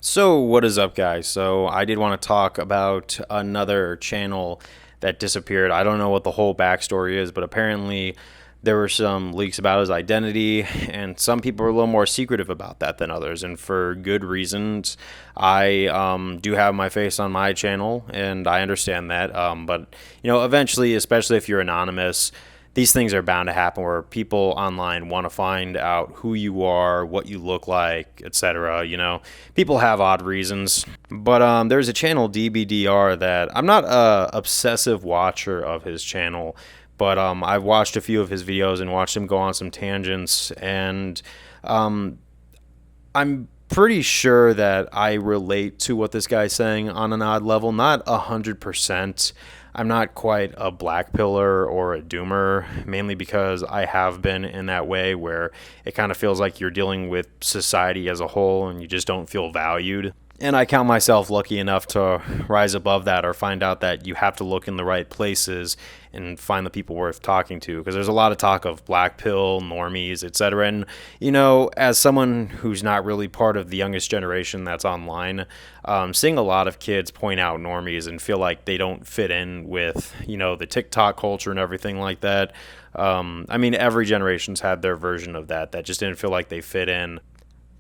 So, what is up, guys? So, I did want to talk about another channel that disappeared. I don't know what the whole backstory is, but apparently there were some leaks about his identity, and some people are a little more secretive about that than others, and for good reasons. I do have my face on my channel, and I understand that. But, eventually, especially if you're anonymous, these things are bound to happen where people online want to find out who you are, what you look like, etc. People have odd reasons. But there's a channel, DBDR, that I'm not a obsessive watcher of his channel, but I've watched a few of his videos and watched him go on some tangents, and um, I'm pretty sure that I relate to what this guy's saying on an odd level. Not 100%. I'm not quite a black pillar or a doomer, mainly because I have been in that way where it kind of feels like you're dealing with society as a whole and you just don't feel valued. And I count myself lucky enough to rise above that or find out that you have to look in the right places and find the people worth talking to. Because there's a lot of talk of black pill, normies, etc. And, as someone who's not really part of the youngest generation that's online, seeing a lot of kids point out normies and feel like they don't fit in with, the TikTok culture and everything like that. Every generation's had their version of that just didn't feel like they fit in,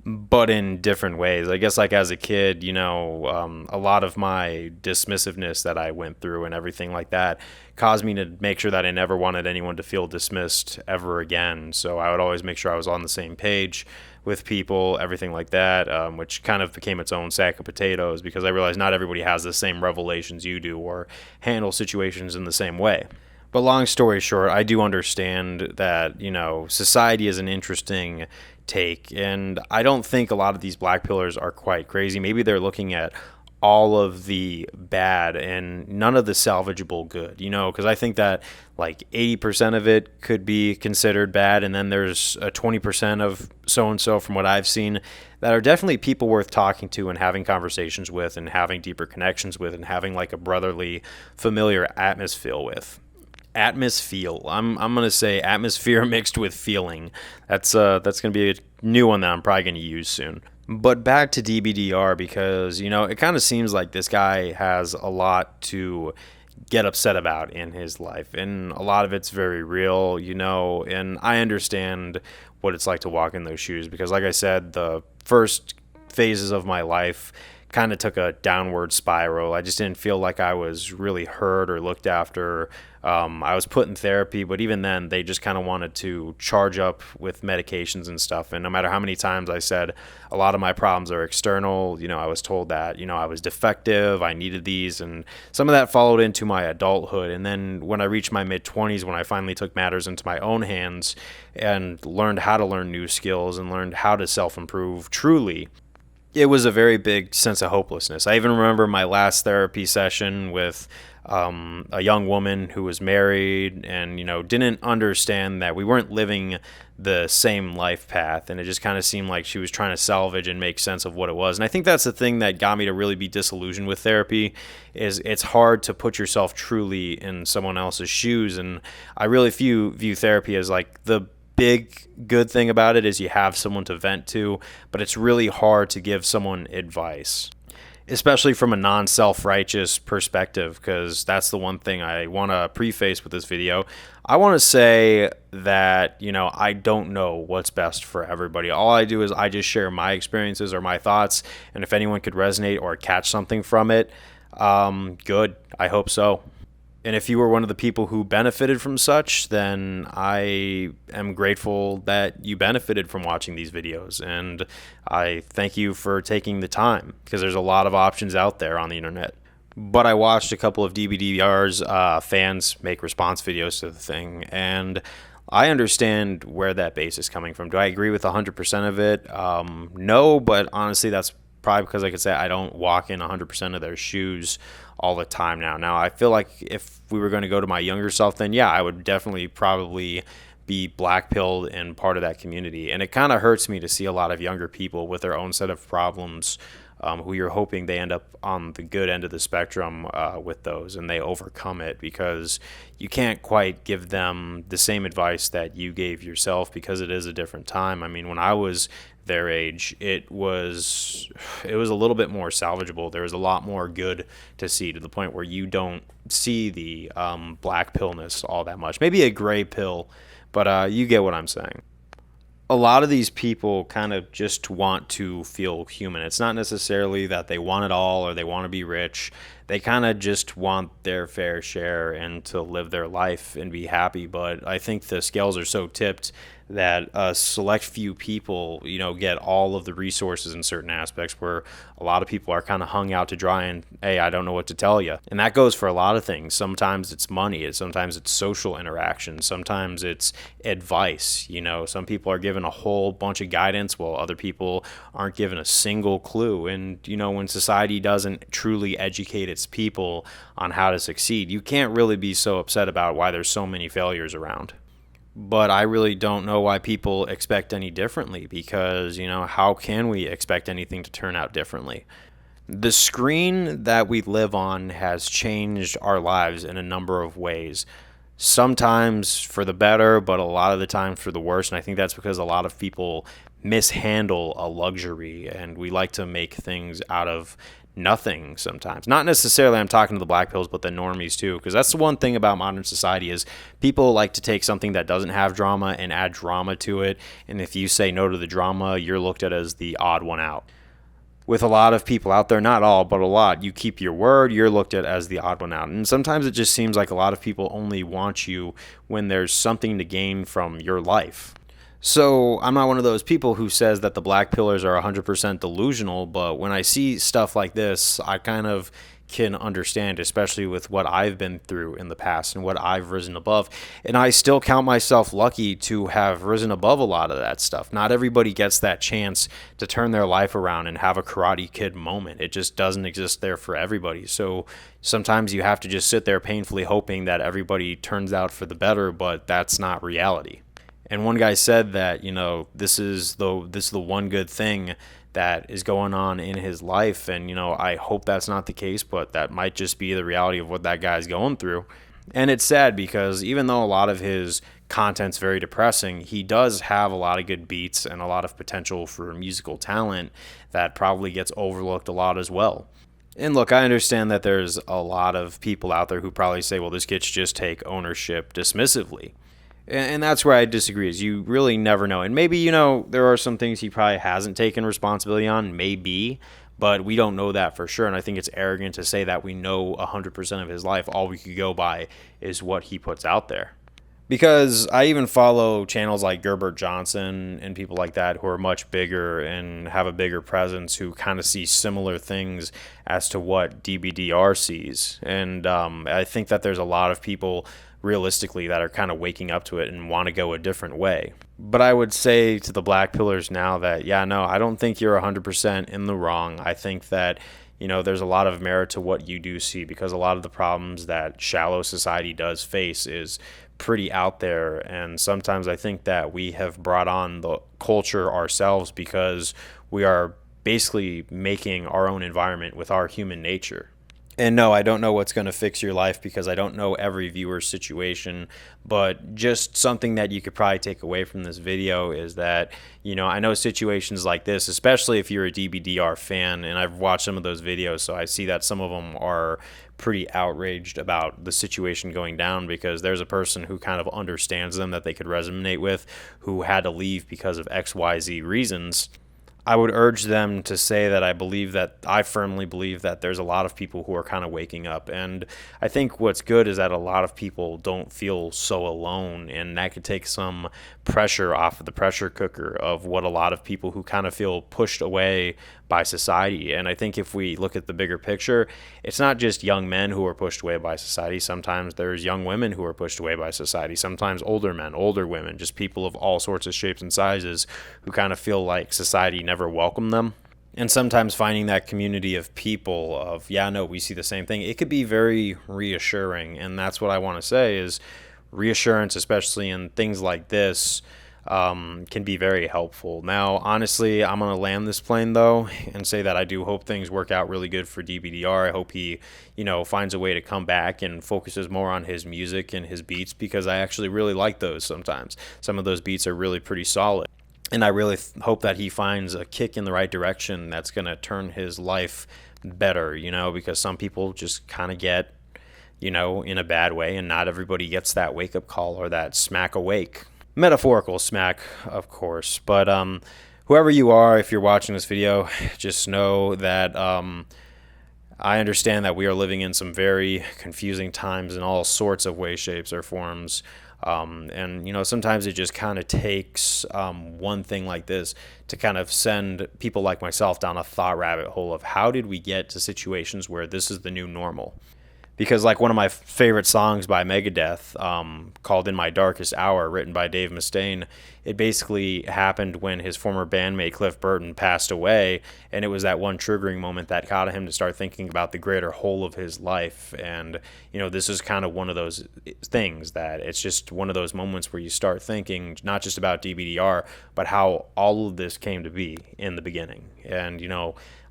but in different ways. I guess, like, as a kid, a lot of my dismissiveness that I went through and everything like that caused me to make sure that I never wanted anyone to feel dismissed ever again. So I would always make sure I was on the same page with people, everything like that, which kind of became its own sack of potatoes because I realized not everybody has the same revelations you do or handle situations in the same way. But long story short, I do understand that, society is an interesting take. And I don't think a lot of these black pillars are quite crazy. Maybe they're looking at all of the bad and none of the salvageable good, because I think that like 80% of it could be considered bad. And then there's a 20% of so and so, from what I've seen, that are definitely people worth talking to and having conversations with and having deeper connections with and having like a brotherly, familiar atmosphere with. Atmosphere. I'm gonna say atmosphere mixed with feeling. That's gonna be a new one that I'm probably gonna use soon. But back to DBDR, because it kind of seems like this guy has a lot to get upset about in his life, and a lot of it's very real. And I understand what it's like to walk in those shoes because, like I said, the first phases of my life kind of took a downward spiral. I just didn't feel like I was really heard or looked after. I was put in therapy, but even then, they just kind of wanted to charge up with medications and stuff. And no matter how many times I said a lot of my problems are external, I was told that, I was defective, I needed these. And some of that followed into my adulthood. And then when I reached my mid-20s, when I finally took matters into my own hands and learned how to learn new skills and learned how to self-improve truly, it was a very big sense of hopelessness. I even remember my last therapy session with a young woman who was married and, didn't understand that we weren't living the same life path. And it just kind of seemed like she was trying to salvage and make sense of what it was. And I think that's the thing that got me to really be disillusioned with therapy is it's hard to put yourself truly in someone else's shoes. And I really view therapy as like the big good thing about it is you have someone to vent to, but it's really hard to give someone advice, especially from a non-self-righteous perspective, because that's the one thing I want to preface with this video. I want to say that, I don't know what's best for everybody. All I do is I just share my experiences or my thoughts, and if anyone could resonate or catch something from it, good. I hope so. And if you were one of the people who benefited from such, then I am grateful that you benefited from watching these videos. And I thank you for taking the time because there's a lot of options out there on the internet. But I watched a couple of DBDR's fans make response videos to the thing, and I understand where that base is coming from. Do I agree with 100% of it? No, but honestly, that's probably because, like I said, I don't walk in 100% of their shoes all the time now. Now, I feel like if we were going to go to my younger self, then yeah, I would definitely probably be black pilled and part of that community. And it kind of hurts me to see a lot of younger people with their own set of problems, who you're hoping they end up on the good end of the spectrum with those, and they overcome it, because you can't quite give them the same advice that you gave yourself, because it is a different time. I mean, when I was their age, it was a little bit more salvageable. There was a lot more good to see, to the point where you don't see the black pillness all that much. Maybe a gray pill, but you get what I'm saying. A lot of these people kind of just want to feel human. It's not necessarily that they want it all or they want to be rich. They kind of just want their fair share and to live their life and be happy. But I think the scales are so tipped that a select few people, get all of the resources in certain aspects, where a lot of people are kind of hung out to dry and, hey, I don't know what to tell you. And that goes for a lot of things. Sometimes it's money. Sometimes it's social interaction. Sometimes it's advice. Some people are given a whole bunch of guidance, while other people aren't given a single clue. And, when society doesn't truly educate its people on how to succeed, you can't really be so upset about why there's so many failures around. But I really don't know why people expect any differently, because, how can we expect anything to turn out differently? The screen that we live on has changed our lives in a number of ways. Sometimes for the better, but a lot of the time for the worse. And I think that's because a lot of people mishandle a luxury, and we like to make things out of nothing sometimes. Not necessarily I'm talking to the black pills, but the normies too, because that's the one thing about modern society is people like to take something that doesn't have drama and add drama to it. And if you say no to the drama, you're looked at as the odd one out. With a lot of people out there, not all, but a lot, you keep your word, you're looked at as the odd one out. And sometimes it just seems like a lot of people only want you when there's something to gain from your life. So I'm not one of those people who says that the black pillars are 100% delusional, but when I see stuff like this, I kind of can understand, especially with what I've been through in the past and what I've risen above. And I still count myself lucky to have risen above a lot of that stuff. Not everybody gets that chance to turn their life around and have a Karate Kid moment. It just doesn't exist there for everybody. So sometimes you have to just sit there painfully hoping that everybody turns out for the better, but that's not reality. And one guy said that, this is the one good thing that is going on in his life. And, I hope that's not the case, but that might just be the reality of what that guy's going through. And it's sad, because even though a lot of his content's very depressing, he does have a lot of good beats and a lot of potential for musical talent that probably gets overlooked a lot as well. And look, I understand that there's a lot of people out there who probably say, well, this kids just take ownership dismissively. And that's where I disagree, is you really never know. And maybe, there are some things he probably hasn't taken responsibility on, maybe, but we don't know that for sure. And I think it's arrogant to say that we know 100% of his life. All we could go by is what he puts out there. Because I even follow channels like Gerbert Johnson and people like that who are much bigger and have a bigger presence, who kind of see similar things as to what DBDR sees. And I think that there's a lot of people realistically that are kind of waking up to it and want to go a different way. But I would say to the black pillars now that, I don't think you're 100% in the wrong. I think that, there's a lot of merit to what you do see, because a lot of the problems that shallow society does face is pretty out there. And sometimes I think that we have brought on the culture ourselves, because we are basically making our own environment with our human nature. And no, I don't know what's going to fix your life, because I don't know every viewer's situation, but just something that you could probably take away from this video is that, I know situations like this, especially if you're a DBDR fan, and I've watched some of those videos, so I see that some of them are pretty outraged about the situation going down, because there's a person who kind of understands them that they could resonate with, who had to leave because of XYZ reasons. I would urge them to say that I firmly believe that there's a lot of people who are kind of waking up. And I think what's good is that a lot of people don't feel so alone, and that could take some pressure off of the pressure cooker of what a lot of people who kind of feel pushed away by society. And I think if we look at the bigger picture, it's not just young men who are pushed away by society. Sometimes there's young women who are pushed away by society. Sometimes older men, older women, just people of all sorts of shapes and sizes who kind of feel like society never welcomed them. And sometimes finding that community of people of, we see the same thing, it could be very reassuring. And that's what I want to say is, reassurance, especially in things like this, can be very helpful. Now, honestly, I'm going to land this plane though and say that I do hope things work out really good for DBDR. I hope he, finds a way to come back and focuses more on his music and his beats, because I actually really like those sometimes. Some of those beats are really pretty solid. And I really hope that he finds a kick in the right direction that's going to turn his life better, because some people just kind of get, in a bad way, and not everybody gets that wake up call or that smack awake. Metaphorical smack, of course. But whoever you are, if you're watching this video, just know that I understand that we are living in some very confusing times in all sorts of ways, shapes, or forms. And sometimes it just kind of takes one thing like this to kind of send people like myself down a thought rabbit hole of how did we get to situations where this is the new normal. Because like one of my favorite songs by Megadeth, called In My Darkest Hour, written by Dave Mustaine, it basically happened when his former bandmate Cliff Burton passed away, and it was that one triggering moment that got him to start thinking about the greater whole of his life. And this is kind of one of those things that it's just one of those moments where you start thinking not just about DBDR, but how all of this came to be in the beginning. And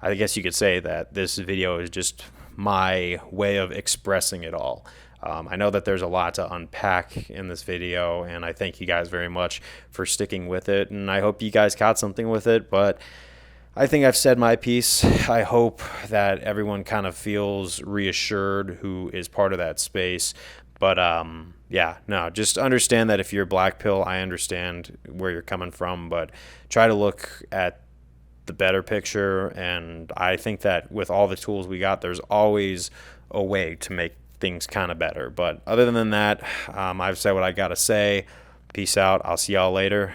I guess you could say that this video is just my way of expressing it all. I know that there's a lot to unpack in this video, and I thank you guys very much for sticking with it, and I hope you guys got something with it. But I think I've said my piece. I hope that everyone kind of feels reassured who is part of that space. But just understand that if you're black pill, I understand where you're coming from, but try to look at the better picture. And I think that with all the tools we got, there's always a way to make things kind of better. But other than that, I've said what I gotta say. Peace out. I'll see y'all later.